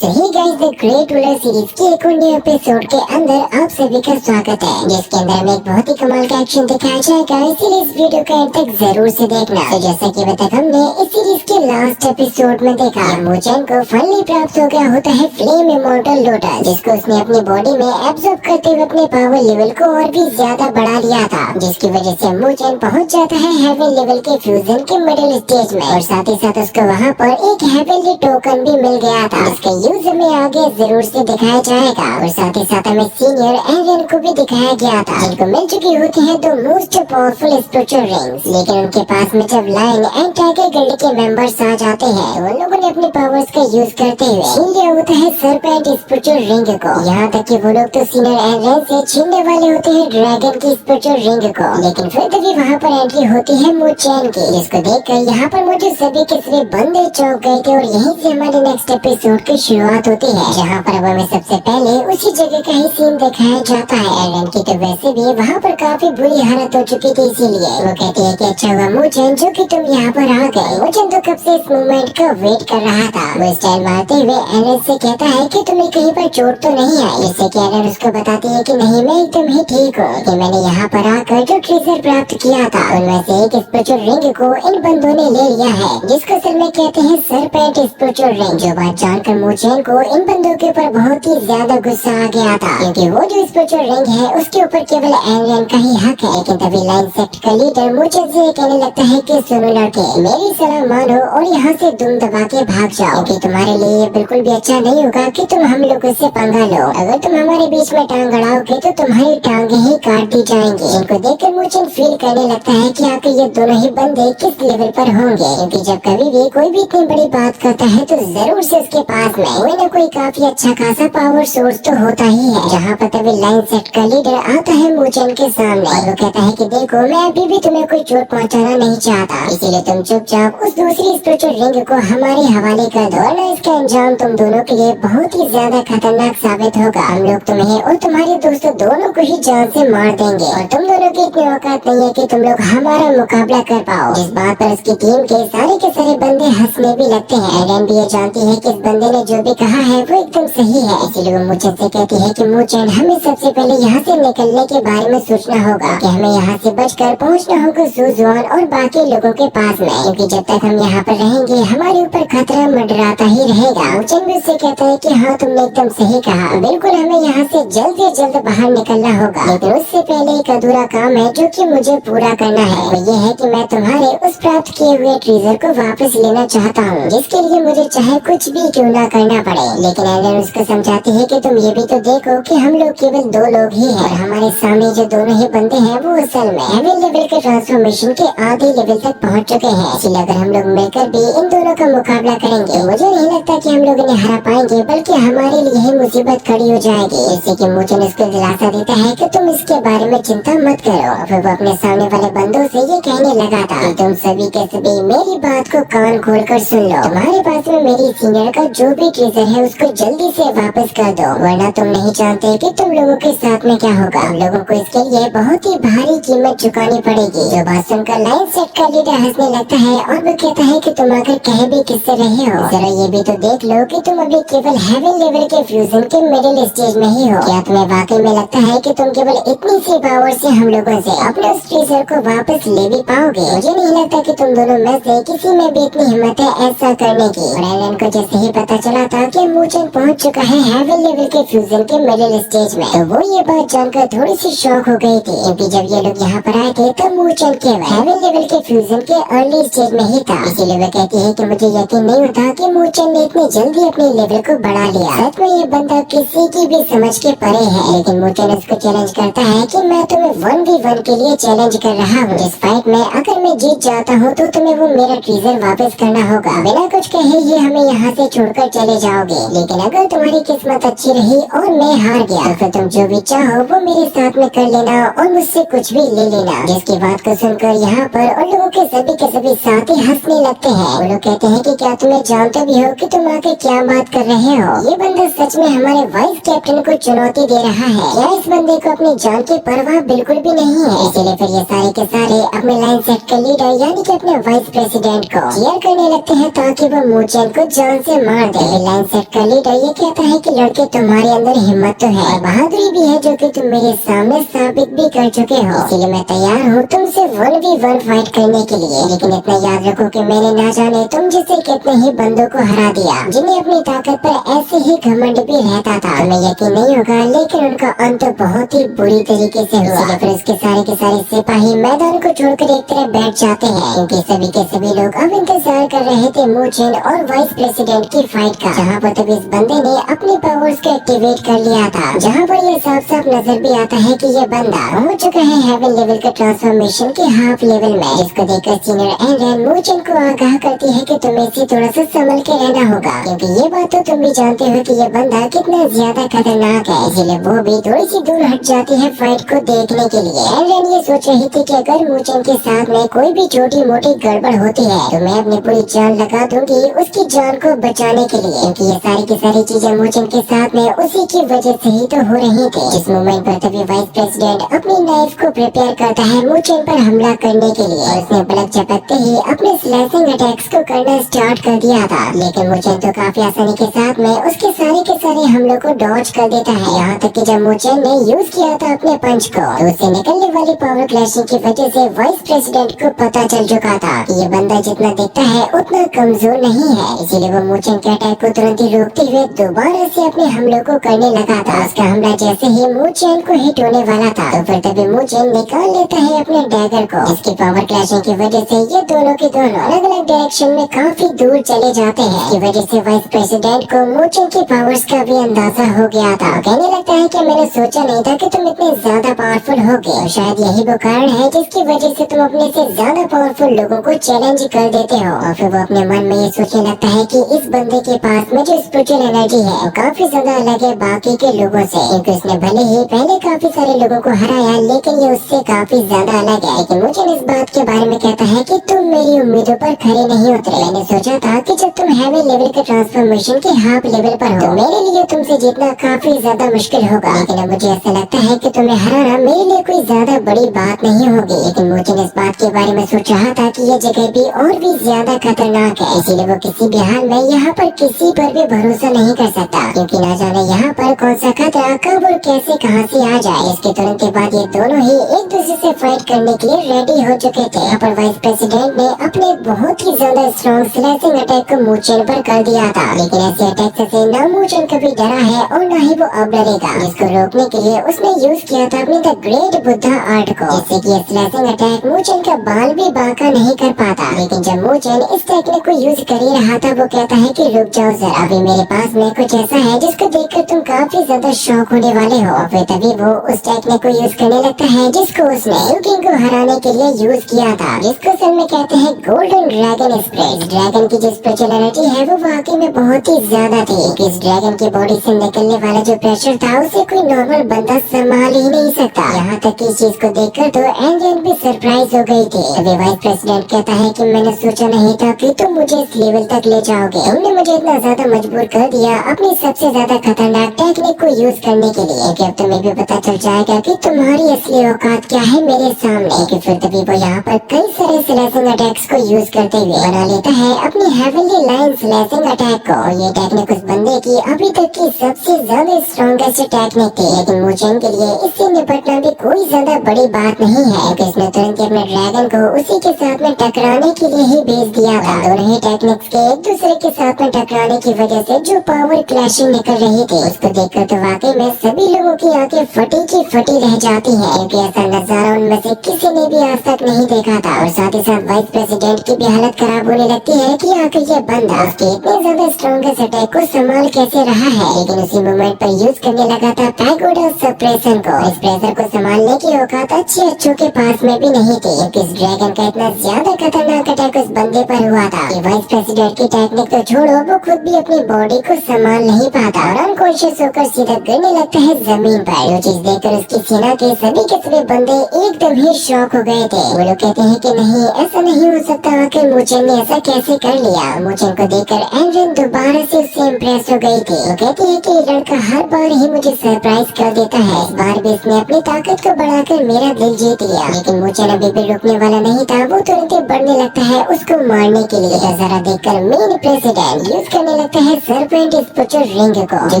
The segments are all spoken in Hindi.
सही guys, the great ruler series के एक और नए एपिसोड के अंदर आप सभी का स्वागत है, जिसके अंदर हमें एक बहुत ही कमाल का एक्शन दिखाया जाएगा। इसीलिए इस वीडियो को अंत तक जरूर से देखना। तो जैसा कि अभी तक हमने इस सीरीज के लास्ट एपिसोड में देखा, मोचन को फाइनली प्राप्त हो गया होता है फ्लेम इमॉर्टल लोटस, जिसको उसने अपनी बॉडी में एब्जॉर्ब करते हुए अपने पावर लेवल को और भी ज्यादा बढ़ा लिया था, जिसकी वजह से मोचन पहुँच जाता है हेवन लेवल के फ्यूजन के मिडिल स्टेज में। और साथ ही साथ उसको वहाँ पर एक हेवनली टोकन भी मिल गया था, जिसका यूज हमें आगे जरूर से दिखाया जाएगा। और साथ ही साथ हमें सीनियर एरियन को भी दिखाया गया था, जिनको मिल चुकी होती है दो मोस्ट पावरफुल स्पिरिचुअल रिंग्स। लेकिन उनके पास में जब लायन एंड टाइगर गिल्ड के मेंबर्स आ जाते हैं, उन लोगों ने अपने पावर्स का यूज करते हुए छीन लिया होता है सरपेंट स्पिरिचुअल रिंग को। यहाँ तक कि वो लोग तो सीनियर एरियन से छीनने वाले होते हैं ड्रैगन की स्पिरिचुअल रिंग को, लेकिन फिर तभी वहाँ पर एंट्री होती है मोचन की, जिसको देखकर यहाँ पर मुझे सभी के सभी बंदे चौंक गए थे। और यहीं से हमारे नेक्स्ट एपिसोड की शुरुआत होती है, जहाँ पर अब हमें सबसे पहले उसी जगह का ही सीन दिखाया जाता है। एरन की तो वैसे भी वहाँ पर काफी बुरी हालत हो चुकी थी, इसीलिए वो कहती है कि अच्छा हुआ मोचन जो कि तुम यहाँ पर आ गए। मोचन तो कब से इस मोमेंट का वेट कर रहा था। वो स्टाइल मारते हुए एरन से कहता है कि तुम्हें कहीं पर चोट तो नहीं आई, जिससे कि एरन उसको बताती है कि नहीं, मैं एकदम ही ठीक हूँ, कि मैंने यहाँ पर आकर जो ट्रेजर प्राप्त किया था उनमें से एक स्पिरिचुअल रिंग को इन बंदों ने ले लिया है, जिसको असल में कहते हैं सरपेंट स्पिरिचुअल रिंग। जो बात जानकर मोचन को इन बंदों के ऊपर बहुत ही ज्यादा गुस्सा आ गया था, क्योंकि वो जो स्पिरिचुअल रिंग है उसके ऊपर केवल एरियन का ही हक है। लेकिन तभी लाइन सेक्ट का लीडर मोचन से कहने लगता है कि सुनो लड़के, मेरी सलाह मानो और यहाँ से दुम दबा के भाग जाओ, क्योंकि तुम्हारे लिए बिल्कुल भी अच्छा नहीं होगा कि तुम हम लोगों से पंगा लो। अगर तुम हमारे बीच में टांग अड़ाओगे तो तुम्हारी टांगे ही काट दी जाएंगी। इनको देखकर मोचन फील करने लगता है कि आखिर ये दोनों ही बंदे किस लेवल पर होंगे, क्योंकि जब कभी भी कोई भी इतनी बड़ी बात करता है तो जरूर से उसके पास में कोई न कोई काफी अच्छा खासा पावर सोर्स तो होता ही है। जहाँ पर तभी लाइन सेट का लीडर आता है मोचन के सामने और वो कहता है कि देखो, मैं अभी भी तुम्हें कोई चोट पहुँचाना नहीं चाहता, इसीलिए तुम चुपचाप उस दूसरी स्पिरिचुअल रिंग को हमारे हवाले कर दो, वरना इसका अंजाम तुम दोनों के लिए बहुत ही ज्यादा खतरनाक साबित होगा। हम लोग तुम्हें और तुम्हारे दोस्तों दोनों को ही जान से मार देंगे, और तुम दोनों की इतनी औकात नहीं है कि तुम लोग हमारा मुकाबला कर पाओ। इस बात पर उसकी टीम के सारे बंदे हंसने भी लगते हैं। एरन भी ये जानती है कि इस बंदे ने जो भी कहा है वो एकदम सही है, इसीलिए वो मोचन से कहती है कि मोचन, हमें सबसे पहले यहाँ से निकलने के बारे में सोचना होगा, कि हमें यहाँ से बचकर पहुँचना होगा सुजुआन और बाकी लोगों के पास में, क्योंकि जब तक हम यहाँ पर रहेंगे हमारे ऊपर खतरा मंडराता ही रहेगा। मोचन भी उससे कहता है कि हाँ, तुमने एकदम सही कहा, बिल्कुल हमें यहाँ से जल्द से जल्द बाहर निकलना होगा, लेकिन उससे पहले एक अधूरा काम है जो कि मुझे पूरा करना है। वो ये है कि मैं तुम्हारे उस प्राप्त किए हुए ट्रेजर को वापस लेना चाहता हूँ, जिसके लिए मुझे चाहे कुछ भी क्यों ना करना पड़े। लेकिन एरन उसको समझाती है कि तुम ये भी तो देखो कि हम लोग केवल दो लोग ही हैं, और हमारे सामने जो दोनों ही बंदे हैं वो असल में हेवन लेवल के ट्रांसफॉर्मेशन के आधे लेवल तक पहुँच चुके हैं। इसलिए अगर हम लोग मिलकर भी इन दोनों का मुकाबला करेंगे, मुझे नहीं लगता कि हम लोग इन्हें हरा पाएंगे, बल्कि हमारे लिए ही मुसीबत खड़ी हो जाएगी। इससे कि मोचन इसको दिलासा देता है कि तुम इसके बारे में चिंता मत करो। फिर वो अपने सामने वाले बंदों से ये कहने लगा था कि तुम सभी के सभी मेरी बात को कान खोलकर सुन लो, तुम्हारे पास में मेरी सीनियर का जो भी ट्रेजर है उसको जल्दी से वापस कर दो, वरना तुम नहीं जानते कि तुम लोगों के साथ में क्या होगा। हम लोगों को इसके लिए बहुत ही भारी कीमत चुकानी पड़ेगी। जो बात सुनकर लाइन सेट का लीडर हंसने लगता है और वो कहता है कि तुम आखिर कह भी किससे रहे हो, जरा ये भी तो देख लो कि तुम अभी केवल हेवन लेवल के फ्यूजन के मिडिल स्टेज में ही हो। क्या तुम्हें वाकई में लगता है कि तुम केवल इतनी सी पावर से हम लोगों से अपने उस ट्रेजर को वापस ले भी पाओगे? मुझे नहीं लगता कि तुम दोनों में से किसी में भी इतनी हिम्मत है ऐसा करने की। और एरन को जैसे ही पता चला था कि मोचन पहुंच चुका है हेवन लेवल के फ्यूजन के मिडिल स्टेज में, तो वो ये बात जानकर थोड़ी सी शॉक हो गई थी, क्योंकि जब ये लोग यहाँ पर आए थे तब मोचन केवल हेवन लेवल के फ्यूजन के अर्ली स्टेज में ही था। इसीलिए वो कहती है कि मुझे यकीन नहीं होता कि मोचन ने इतनी जल्दी अपने लेवल को बढ़ा लिया। सच में ये बंदा किसी की भी समझ के परे है। लेकिन मोचन उसको चैलेंज करता है कि मैं तुम्हें 1v1 के लिए चैलेंज कर रहा हूँ। इस फाइट में अगर मैं जीत जाता हूँ तो तुम्हें वो मेरा ट्रेजर वापस करना होगा, बिना कुछ कहे ही हमें यहाँ से छोड़कर चले जाओगे। लेकिन अगर तुम्हारी किस्मत अच्छी रही और मैं हार गया, तो फिर तुम जो भी चाहो वो मेरे साथ में कर लेना और मुझसे कुछ भी ले लेना। जिसकी बात को सुनकर यहाँ पर उन लोगों के सभी साथी हंसने लगते हैं। वो लोग कहते हैं कि क्या तुम्हें जानते भी हो कि तुम आके क्या बात कर रहे हो? ये बंदा सच में हमारे वाइस कैप्टन को चुनौती दे रहा है। क्या इस बंदे को अपनी जान की परवाह बिल्कुल भी नहीं है? इसीलिए फिर ये सारे के सारे अपने लाइन सेट के लीडर यानी कि अपने वाइस प्रेसिडेंट को चीयर करने लगते हैं ताकि वो मोचन को जान से मार दे। लाइन सेट कर लीडर ये कहता है कि लड़के तुम्हारे अंदर हिम्मत तो है और बहादुरी भी है जो कि तुम मेरे सामने साबित भी कर चुके हो, इसीलिए मैं तैयार हूँ तुमसे 1v1 फाइट करने के लिए। लेकिन इतना याद रखो कि मैंने ना जाने तुम जैसे कितने ही बंदों को हरा दिया जिन्हें अपनी ताकत पर ऐसे ही घमंड भी रहता था। तुम्हें यकीन नहीं होगा लेकिन उनका अंत बहुत ही बुरी तरीके से हुआ। फिर उसके सारे सिपाही मैदान को छोड़कर एक तरफ बैठ जाते हैं क्योंकि सभी के सभी लोग अब इंतजार कर रहे थे मू चेन और वाइस प्रेसिडेंट की फाइट का, जहाँ पर तब इस बंदे ने अपनी पावर्स को एक्टिवेट कर लिया था, जहाँ पर ये साफ साफ नजर भी आता है कि ये बंदा हो चुका है हेवन लेवल के ट्रांसफॉर्मेशन के हाफ लेवल में, जिसको देखकर सीनियर एंड मू चेन को आगाह करती है कि तुम्हें इसे थोड़ा सा संभल के रहना होगा, क्योंकि ये बात तो तुम भी जानते हो कि ये बंदा कितना ज्यादा खतरनाक है। इसीलिए वो भी थोड़ी सी दूर हट जाती है फाइट को देखने के लिए। एंड ये सोच रही थी कि अगर मू चेन के साथ में कोई भी छोटी मोटी गड़बड़ होती है तो मैं अपनी पूरी जान लगा दूंगी उसकी जान को बचाने के लिए, क्योंकि ये सारी की सारी चीजें मू चेन के साथ में उसी की वजह से ही तो हो रही थी। इस मोमेंट पर तभी वाइस प्रेसिडेंट अपनी नाइफ को प्रिपेयर करता है मू चेन पर हमला करने के लिए और उसने पलक झपकते ही अपने स्लैशिंग अटैक्स को करना स्टार्ट कर दिया था। लेकिन मू चेन तो काफी आसानी के साथ में उसके सारे हमलों को डॉज कर देता है, यहाँ तक कि जब मू चेन ने यूज किया था अपने पंच को तो उससे निकलने वाली पावर क्लैशिंग की वजह से वाइस प्रेसिडेंट को पता चल चुका था कि ये बंदा जितना दिखता है उतना कमजोर नहीं है, इसीलिए वो मू चेन के अटैक को तुरंत ही रोकते हुए दोबारा से अपने हमलों को करने लगा था। उसका हमला जैसे ही मू चेन को हिट होने वाला था तो फिर तभी मू चेन निकाल लेता है अपने डैगर को, जिसकी पावर क्लैशिंग की वजह से ये दोनों के दोनों अलग अलग डायरेक्शन में काफी दूर चले जाते हैं। इसकी वजह से वाइस प्रेसिडेंट को मू चेन की पावर्स का भी अंदाजा हो गया था। कहने लगता है कि मैंने सोचा नहीं था कि तुम इतने ज्यादा पावरफुल होगे और शायद यही वो कारण है जिसकी वजह से तुम अपने से ज्यादा पावरफुल लोगों को चैलेंज कर देते हो। और फिर वो अपने मन में ये सोचने लगता है कि इस बंदे के पास में जो स्पिरिचुअल एनर्जी है वो काफी ज्यादा अलग है बाकी के लोगों से, क्योंकि उसने भले ही पहले काफी सारे लोगों को हराया लेकिन ये उससे काफी ज्यादा अलग है। लेकिन मुझे इस बात के बारे में कहता है कि तुम मेरी उम्मीदों पर खरे नहीं उतरे। मैंने सोचा था कि जब तुम हेवन लेवल के ट्रांसफॉर्मेशन के हाफ लेवल पर हो मेरे लिए तुमसे जीतना काफी ज्यादा मुश्किल होगा, लेकिन अब मुझे ऐसा लगता है कि तुम्हें हराना मेरे लिए कोई ज्यादा बड़ी बात नहीं होगी। लेकिन मुझे इस बात के बारे में सोच रहा था कि ये जगह भी और भी ज्यादा खतरनाक है, इसीलिए वो किसी भी हाल में यहाँ पर किसी पर भी भरोसा नहीं कर सकता, क्योंकि ना जाने यहाँ पर कौन सा खतरा कब और कैसे कहाँ से आ जाए। इसके तुरंत बाद ये दोनों ही एक दूसरे से फाइट करने के लिए रेडी हो चुके थे। यहाँ पर वाइस प्रेसिडेंट ने अपने बहुत ही ज्यादा स्ट्रॉन्ग स्लैशिंग अटैक को मू चेन पर कर दिया था, लेकिन ऐसे अटैक से ना मू चेन कभी डरा है और न ही वो अब डरेगा, जिसको रोकने के लिए उसने यूज किया था अपनी द ग्रेट बुद्धा आर्ट को, जिससे कि स्लैशिंग अटैक मू चेन का बाल भी बांका नहीं कर पाता। लेकिन जब मू चेन इस टेक्निक को यूज कर ही रहा था वो कहता है कि रुक जाओ जरा, अभी मेरे पास में कुछ ऐसा है जिसको देखकर तुम काफी ज्यादा शौक होने वाले हो। फिर तभी वो उस टेक्निक को यूज करने लगता है जिसको उसने किंग को हराने के लिए यूज किया था, जिसको असल में कहते हैं गोल्डन ड्रैगन स्प्रे। ड्रैगन की जो स्पिरिचुअल एनर्जी है वो वाकई में बहुत ही ज्यादा थी। इस ड्रैगन की बॉडी से निकलने वाला जो प्रेशर था उसे कोई नॉर्मल बंदा संभाल ही नहीं सकता। यहाँ तक कि इस चीज को देखकर तो एंजन भी सरप्राइज हो गई थी। तभी वाइस प्रेसिडेंट कहता है कि मैंने सोचा नहीं था कि तुम मुझे इस लेवल तक ले जाओगे, तुमने मुझे इतना ज्यादा मजबूर कर दिया अपनी सबसे ज्यादा खतरनाक टेक्निक को यूज करने के लिए कि अब तुम्हें भी पता चल जाएगा कि तुम्हारी असली औकात क्या है मेरे सामने। कि फिर तभी वो यहाँ पर कई सारे स्लैशिंग अटैक्स को यूज करते हुए बना लेता है अपनी हेवनली लाइन स्लैशिंग अटैक को। ये टेक्निक उस बंदे की अभी तक की सबसे ज्यादा स्ट्रॉन्गेस्ट टेक्निक थी, लेकिन मू चेन के लिए इससे निपटना भी कोई ज्यादा बड़ी बात नहीं है, क्योंकि उसने तुरंत अपने ड्रैगन को उसी के साथ में टकराने के लिए ही भेज दिया था। दोनों ही टेक्निक्स के एक दूसरे के साथ में टकराने की वजह से जो पावर क्लैशिंग निकल रही थी उसको देखकर तो वाकई में सभी लोगों की आंखें फटी की फटी रह जाती हैं, क्योंकि ऐसा नजारा उनमें से किसी ने भी आज तक नहीं देखा था। और साथ ही साथ वाइस प्रेसिडेंट की भी हालत खराब होने लगती है कि आखिर ये बंदा उसके इतने ज्यादा स्ट्रॉन्गेस्ट अटैक को संभाल कैसे रहा है। लेकिन उसी मोमेंट पर यूज करने लगा था पैगोडा सप्रेशन को। इस प्रेशर को संभालने की औकात अच्छे के पास में भी नहीं थी, क्योंकि इस ड्रैगन का इतना ज्यादा खतरनाक अटैक उस बंदे पर हुआ था कि वाइस प्रेसिडेंट की टेक्निक तो छोड़ो वो खुद भी अपनी बॉडी को संभाल नहीं पाता और अनकॉन्शियस होकर सीधा गिरने लगता है जमीन पर। जो चीज देखकर उसकी सेना के सभी बंदे एकदम ही शॉक हो गए थे। वो लोग कहते हैं कि नहीं ऐसा नहीं हो सकता, आखिर मू चेन ने ऐसा कैसे कर लिया। मू चेन को देखकर एंजन दोबारा से उससे इम्प्रेस हो गई थी। वो कहती है कि ये लड़का हर बार ही मुझे सरप्राइज कर देता है, इस बार भी इसने अपनी ताकत को बढ़ाकर मेरा दिल जीत लिया। लेकिन मू चेन अभी भी रुकने वाला नहीं था, वो तुरंत बढ़ने लगता है उसको मारने के लिए। नजारा देखकर मेन प्रेसिडेंट यूज करने लगता है सरपेंट स्पोर्चर रिंग को, जो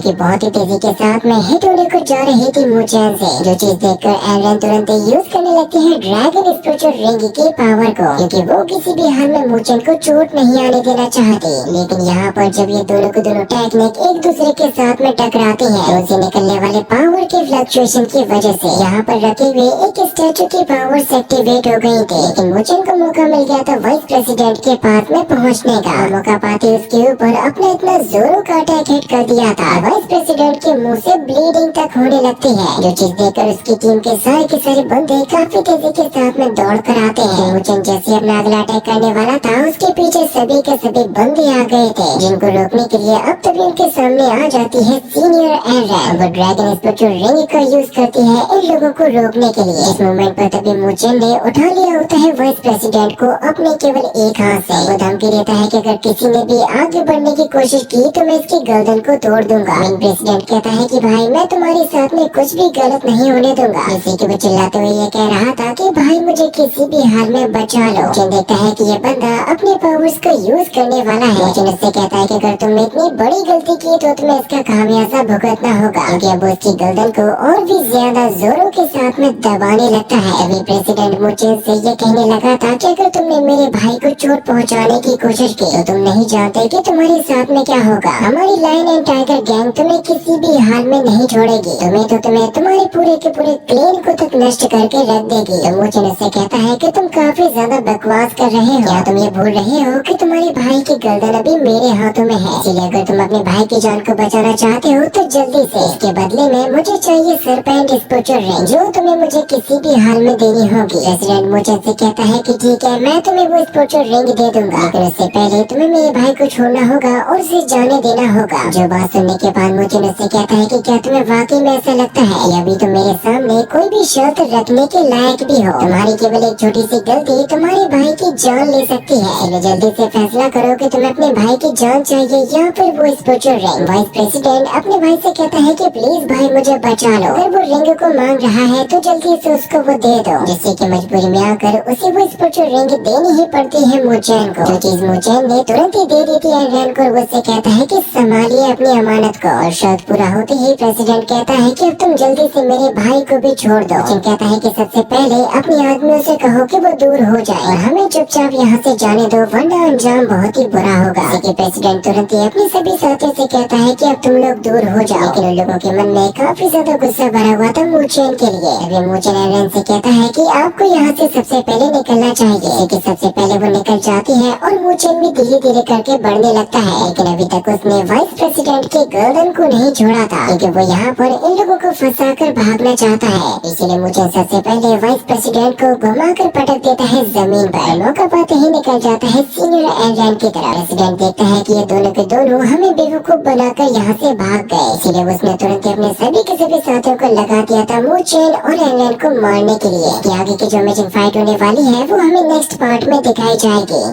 कि बहुत ही तेजी के साथ में हिट होने को जा रही थी मुचेन से, जो चीज देखकर एरन तुरंत यूज करने लगती है ड्रैगन स्पोर्चर रिंग की पावर को, क्योंकि वो किसी भी हाल में मुचेन को चोट नहीं आने देना चाहती। लेकिन यहाँ पर जब ये दोनों के दोनों टेक्निक एक दूसरे के साथ में टकराते हैं, तो उनसे निकलने वाले पावर के फ्लक्चुएशन की वजह से यहाँ पर रखे हुए एक स्टैचू की पावर्स एक्टिवेट हो गई थी। लेकिन मुचेन को मौका मिल गया था वाइस प्रेसिडेंट के पास में पहुँचने का। मौका पाते उसके ऊपर अपना इतना जोरों का अटैक हिट कर दिया था, वाइस प्रेसिडेंट के मुंह से ब्लीडिंग तक होने लगती है, जो चीज देखकर उसकी टीम के सारे बंदे काफी तेजी के साथ में दौड़ कर आते हैं। मुचेन जैसे अपना अगला अटैक करने वाला था, उसके पीछे सभी के सभी बंदे आ गए थे, जिनको रोकने के लिए अब तभी उनके सामने आ जाती है सीनियर एरन। वो ड्रैगन स्पोर्चर रिंग का यूज करती है इन लोगों को रोकने के लिए। इस मोमेंट पर तभी मुचेन ने उठा लिया होता है वाइस प्रेसिडेंट को अपने केवल एक हाथ से। वो धमकी देता है कि अगर किसी ने भी आगे बढ़ने की कोशिश की तो मैं इसकी गर्दन को तोड़ दूंगा। मेन प्रेसिडेंट कहता है कि भाई मैं तुम्हारे साथ में कुछ भी गलत नहीं होने दूंगा। इसी के वो चिल्लाते हुए ये कह रहा था कि भाई मुझे किसी भी हाल में बचा लो। मुचेन देखता है कि ये बंदा अपने पावर्स को यूज करने वाला है। मुचेन उससे कहता है कि अगर तुमने इतनी बड़ी गलती की तो तुम्हें इसका खामियाजा भुगतना होगा, क्योंकि अब उसकी गर्दन को और भी ज्यादा जोरों के साथ में दबाने लगता है। अभी प्रेसिडेंट मुचेन से ये कहने लगा था कि अगर तुमने मेरे भाई को चोट पहुंचाने की कोशिश की तो तुम नहीं जानते कि तुम्हारे साथ में क्या होगा। हमारी लायन एंड टाइगर गैंग तुम्हें किसी भी हाल में नहीं छोड़ेगी। तुम्हें तुम्हारे पूरे के पूरे क्लेन को तक नष्ट करके रख देगी। तो मुचेन उससे कहता है कि तुम काफी ज्यादा बकवास कर रहे हो। क्या तुम ये भूल रहे हो कि तुम्हारे भाई की गर्दन अभी मेरे हाथों में है, इसलिए अगर तुम अपने भाई की जान को बचाना चाहते हो तो जल्दी से इसके बदले में मुझे चाहिए सरपेंट स्पोर्चर रिंग, जो तुम्हें मुझे किसी भी हाल में देनी होगी। प्रेसिडेंट मुचेन से कहता है कि ठीक है, मैं तुम्हें वो स्पोर्चर रिंग दे दूंगा, लेकिन उससे पहले तुम्हें मेरे भाई को छोड़ना होगा और उसे जाने देना होगा। जो बात सुनने के बाद मुचेन उससे कहता है कि क्या तुम्हें वाकई में ऐसा लगता है कि अभी तुम मेरे सामने कोई भी शर्त रखने के लायक भी हो? तुम्हारी केवल एक छोटी सी गलती तुम्हारे भाई की जान ले सकती है, इसलिए जल्दी से फैसला करो कि तुम्हें अपने भाई की जान चाहिए या फिर वो स्पोर्चर रिंग। वाइस प्रेसिडेंट अपने भाई से कहता है कि प्लीज भाई मुझे बचा लो। अगर वो रिंग को मांग रहा है तो जल्दी से उसको वो दे दो, जिससे कि मजबूरी में आकर उसे वो स्पोर्चर रिंग देनी ही पड़ती है मुचेन को। जो चीज मुचेन ने तुरंत ही दे दी थी एरन को। वो उससे कहता है कि संभालिए अपनी अमानत को। और शर्त पूरा होते ही प्रेसिडेंट कहता है कि अब तुम जल्दी से मेरे भाई को भी छोड़ दो। मुचेन कहता है कि सबसे पहले अपने आदमियों से कहो कि वो दूर हो जाए और हमें चुपचाप यहाँ से जाने दो, वरना अंजाम बहुत ही बुरा होगा। लेकिन प्रेसिडेंट तुरंत ही अपने सभी साथियों से कहता है कि अब तुम लोग दूर हो जाओ। लेकिन उन लोगों के मन में काफी ज्यादा गुस्सा भरा हुआ था मुचेन के लिए। अभी मुचेन एरन से कहता है कि आपको यहाँ से सबसे पहले निकलना चाहिए। लेकिन सबसे पहले वो निकल जाती है और मुचेन भी धीरे धीरे करके बढ़ने लगता है। लेकिन अभी तक उसने वाइस प्रेसिडेंट के गर्दन को नहीं छोड़ा था, क्योंकि वो यहाँ पर इन लोगों को फंसा कर भागना चाहता है। इसलिए मुचेन सबसे पहले वाइस प्रेसिडेंट को घुमा कर पटक देता है जमीन पर। मौका पाते ही निकल जाता है सीनियर एरन की तरफ। प्रेसिडेंट देखता है कि ये दोनों के दोनों हमें बेवकूफ बनाकर यहाँ से भाग गए, इसलिए उसने तुरंत अपने सभी के सभी साथियों को लगा दिया था मुचेन और एरन को मारने के लिए। आगे की जो अमेजिंग फाइट होने वाली है वो हमें नेक्स्ट पार्ट में दिखाई जाएगी।